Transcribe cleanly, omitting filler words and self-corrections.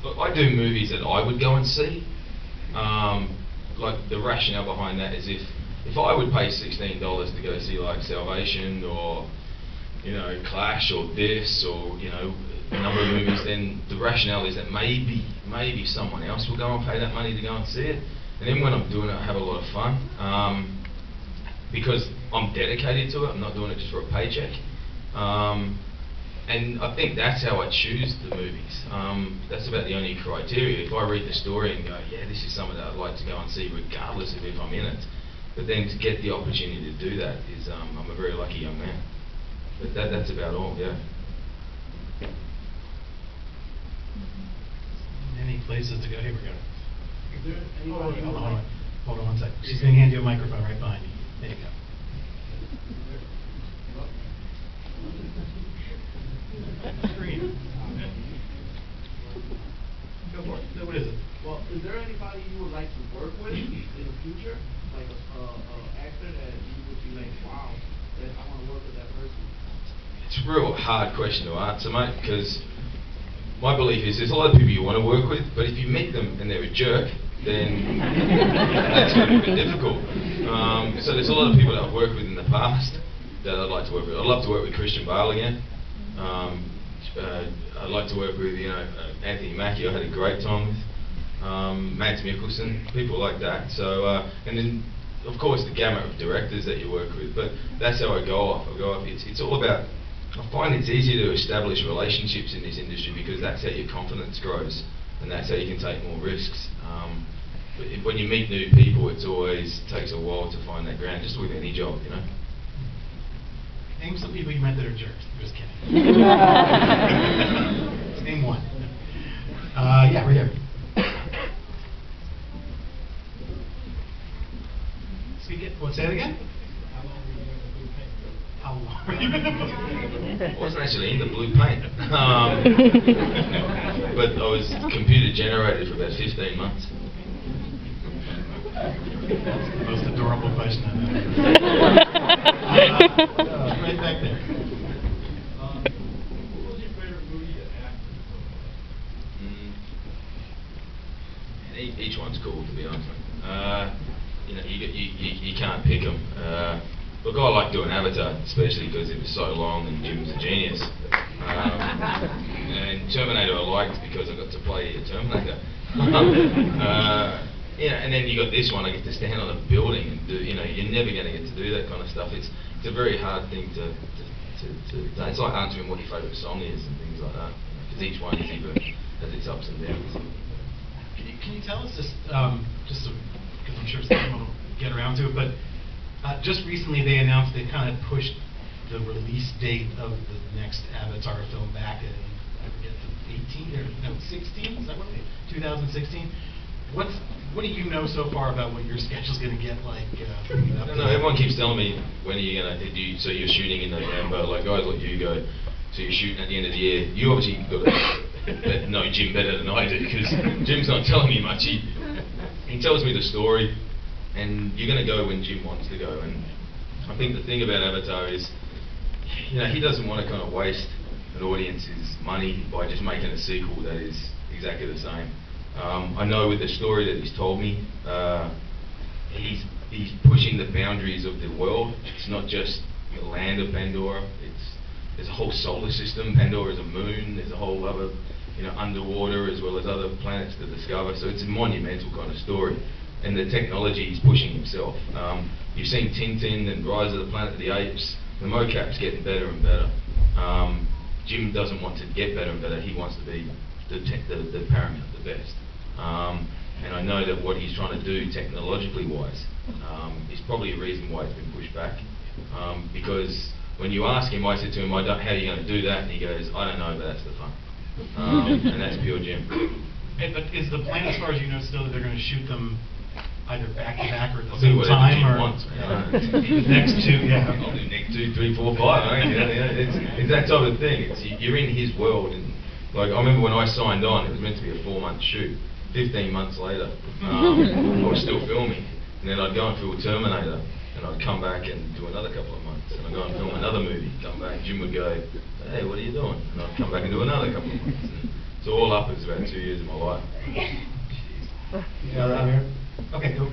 Look, I do movies that I would go and see. Like the rationale behind that is if I would pay $16 to go see like Salvation or Clash or this or a number of movies, then the rationale is that maybe someone else will go and pay that money to go and see it. And then when I'm doing it, I have a lot of fun because I'm dedicated to it. I'm not doing it just for a paycheck. And I think that's how I choose the movies. That's about the only criteria. If I read the story and go, yeah, this is something that I'd like to go and see regardless of if I'm in it. But then to get the opportunity to do that is, I'm a very lucky young man. But that's about all, yeah. Any places to go? Here we go. Hold on one second. She's going to hand you a microphone right behind you. There you go. Screen. Go for it. So what is it? Well, is there anybody you would like to work with in the future? Like an actor that you would be like, wow, that I want to work with that person? It's a real hard question to answer, mate, because my belief is there's a lot of people you want to work with, but if you meet them and they're a jerk, then that's going to be a bit difficult. So there's a lot of people that I've worked with in the past that I'd like to work with. I'd love to work with Christian Bale again. I'd like to work with Anthony Mackie. I had a great time with Mads Mikkelsen, people like that. So and then of course the gamut of directors that you work with. But that's how I go off. It's all about. I find it's easier to establish relationships in this industry because that's how your confidence grows and that's how you can take more risks. But when you meet new people, it always takes a while to find that ground, just with any job, Name some people you met that are jerks. I'm just kidding. Name one. Yeah, right here. Speak it. Say it again. How long were you in the blue paint? I wasn't actually in the blue paint. But I was computer generated for about 15 months. That's the most adorable question I've ever heard. Right back there. What was your favorite movie to act in? Each one's cool, to be honest. You can't pick them. Look, I like doing Avatar, especially because it was so long and Jim was a genius. And Terminator I liked because I got to play a Terminator. And then you got this one, I get to stand on a building and do, you're never going to get to do that kind of stuff. It's a very hard thing to it's like answering what your favourite song is and things like that. Because each one has its ups and downs. Can you tell us just because I'm sure someone will get around to it, but just recently they announced they kind of pushed the release date of the next Avatar film back in, I forget, 16, is that what it is? 2016? What do you know so far about what your schedule's going to get like? I don't know, everyone keeps telling me when are you going to, so you're shooting in November, like guys like you go, so you're shooting at the end of the year. You obviously got to know Jim better than I do, because Jim's not telling me much. He tells me the story, and you're going to go when Jim wants to go. And I think the thing about Avatar is, he doesn't want to kind of waste an audience's money by just making a sequel that is exactly the same. I know with the story that he's told me, he's pushing the boundaries of the world. It's not just the land of Pandora. There's a whole solar system. Pandora is a moon. There's a whole other, underwater as well as other planets to discover. So it's a monumental kind of story. And the technology, he's pushing himself. You've seen Tintin and Rise of the Planet of the Apes. The mocap's getting better and better. Jim doesn't want to get better and better. He wants to be the paramount, the best. And I know that what he's trying to do technologically wise is probably a reason why it's been pushed back. Because when you ask him, I said to him, how are you going to do that? And he goes, I don't know, but that's the fun. And that's pure Jim. But is the plan, as far as you know, still that they're going to shoot them either back to back or at the I'll same time? Jim or wants, next two, yeah. I'll do next 2, 3, 4, 5. It's that type of thing. You're in his world. And like, I remember when I signed on, it was meant to be a 4-month shoot. 15 months later, I was still filming, and then I'd go and film Terminator, and I'd come back and do another couple of months, and I'd go and film another movie, come back, Jim would go, hey, what are you doing? And I'd come back and do another couple of months. And So all up, it's about 2 years of my life. Yeah, right here. Okay, go.